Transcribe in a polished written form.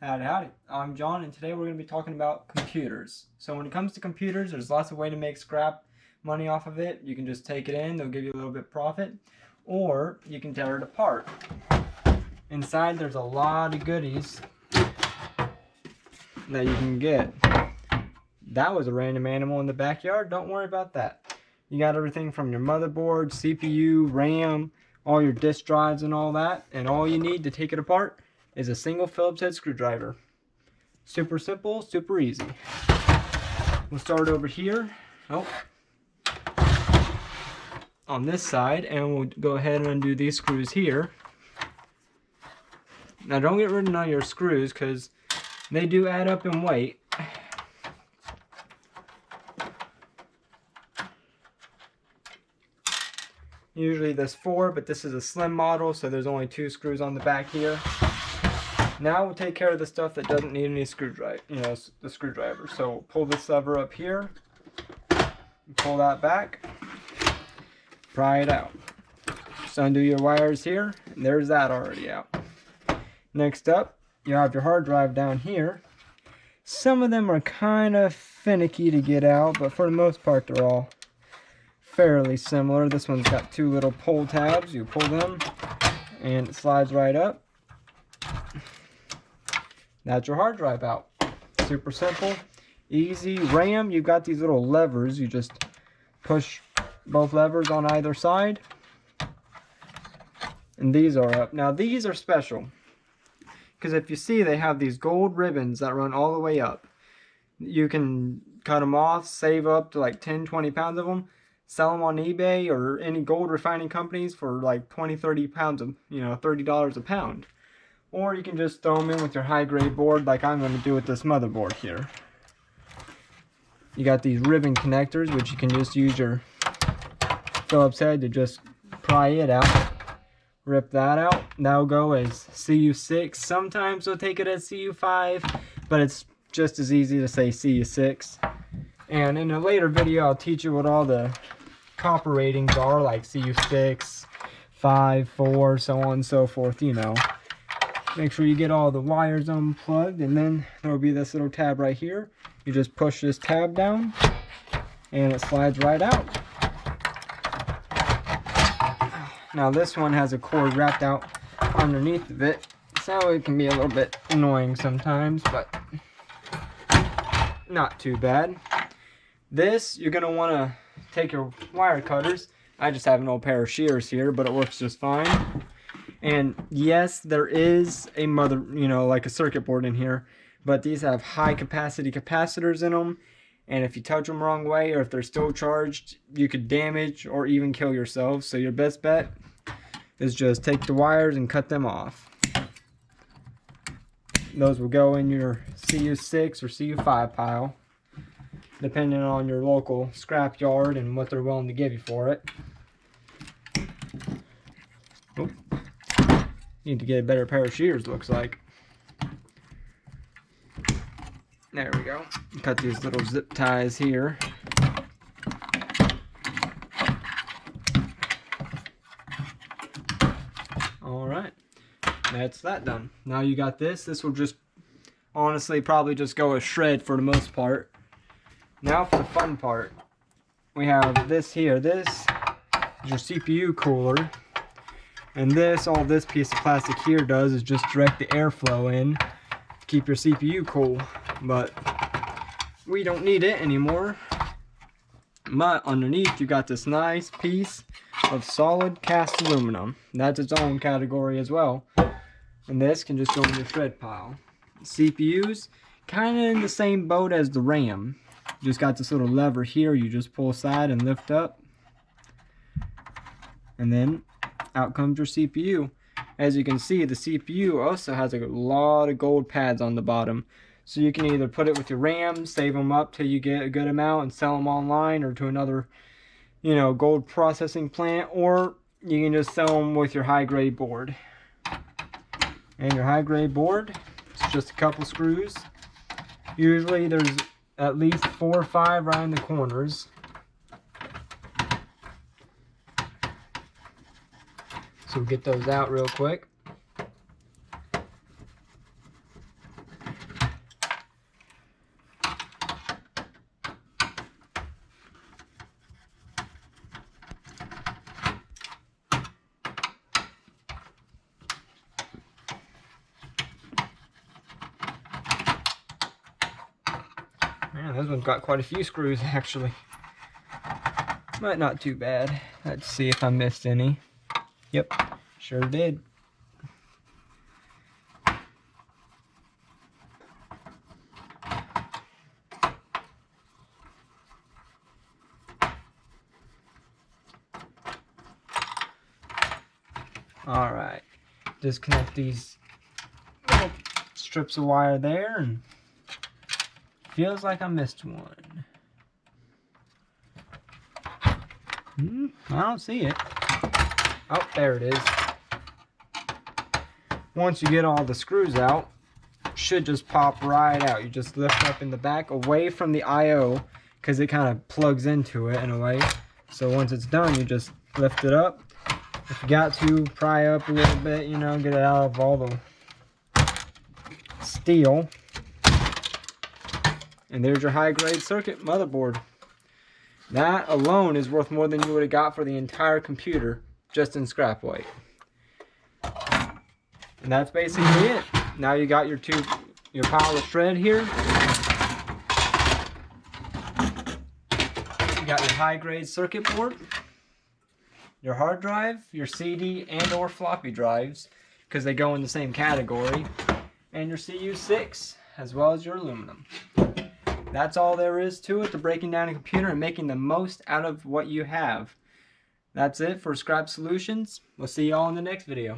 Howdy, howdy. I'm John, and today we're going to be talking about computers. So when it comes to computers, there's lots of ways to make scrap money off of it. You can just take it in, they'll give you a little bit profit, or you can tear it apart. Inside there's a lot of goodies that you can get. That was a random animal in the backyard, don't worry about that. You got everything from your motherboard, CPU, RAM, all your disk drives and all that, and all you need to take it apart is a single Phillips head screwdriver. Super simple, super easy. We'll start over here. On this side, and we'll go ahead and undo these screws here. Now don't get rid of none of your screws because they do add up in weight. Usually there's 4, but this is a slim model, so there's only 2 screws on the back here. Now we'll take care of the stuff that doesn't need any screwdriver, the screwdriver. So pull this lever up here, pull that back, pry it out. Just undo your wires here, and there's that already out. Next up, you have your hard drive down here. Some of them are kind of finicky to get out, but for the most part they're all fairly similar. This one's got 2 little pull tabs. You pull them, and it slides right up. That's your hard drive out. Super simple, easy. RAM, you've got these little levers. You just push both levers on either side, and these are up. Now these are special because if you see, they have these gold ribbons that run all the way up. You can cut them off, save up to like 10-20 pounds of them, sell them on eBay or any gold refining companies for like 20-30 pounds of, $30 a pound. Or you can just throw them in with your high-grade board like I'm going to do with this motherboard here. You got these ribbon connectors, which you can just use your Phillips head to just pry it out. Rip that out. That'll go as CU6. Sometimes they'll take it as CU5, but it's just as easy to say CU6. And in a later video, I'll teach you what all the copper ratings are, like CU6, 5, 4, so on and so forth, Make sure you get all the wires unplugged, and then there will be this little tab right here. You just push this tab down, and it slides right out. Now this one has a cord wrapped out underneath of it, so it can be a little bit annoying sometimes, but not too bad. This, you're going to want to take your wire cutters. I just have an old pair of shears here, but it works just fine. And yes, there is a like a circuit board in here, but these have high capacity capacitors in them, and if you touch them the wrong way or if they're still charged, you could damage or even kill yourself. So your best bet is just take the wires and cut them off. Those will go in your CU6 or CU5 pile, depending on your local scrap yard and what they're willing to give you for it. Oh. Need to get a better pair of shears, looks like. There we go. Cut these little zip ties here. Alright, that's that done. Now you got this. This will just, honestly, probably just go a shred for the most part. Now for the fun part. We have this here. This is your CPU cooler. And all this piece of plastic here does is just direct the airflow in to keep your CPU cool. But we don't need it anymore. But underneath you got this nice piece of solid cast aluminum. That's its own category as well. And this can just go in your shred pile. CPUs, kind of in the same boat as the RAM. You just got this little lever here, you just pull aside and lift up. And then out comes your CPU. As you can see, the CPU also has a lot of gold pads on the bottom. So you can either put it with your RAM, save them up till you get a good amount and sell them online or to another, gold processing plant, or you can just sell them with your high-grade board. And your high-grade board, it's just a couple screws. Usually there's at least 4 or 5 right in the corners. So we'll get those out real quick. Man, this one's got quite a few screws actually. But not too bad. Let's see if I missed any. Yep, sure did. Alright, disconnect these little strips of wire there, and feels like I missed one. I don't see it. Oh, there it is. Once you get all the screws out, it should just pop right out. You just lift up in the back away from the I/O, because it kind of plugs into it in a way. So once it's done, you just lift it up. If you got to, pry up a little bit, you know, get it out of all the steel. And there's your high-grade circuit motherboard. That alone is worth more than you would have got for the entire computer, just in scrap weight. And that's basically it. Now you got your pile of shred here. You got your high-grade circuit board, your hard drive, your CD and or floppy drives, because they go in the same category, and your CU6, as well as your aluminum. That's all there is to it, to breaking down a computer and making the most out of what you have. That's it for Scrap Solutions. We'll see y'all in the next video.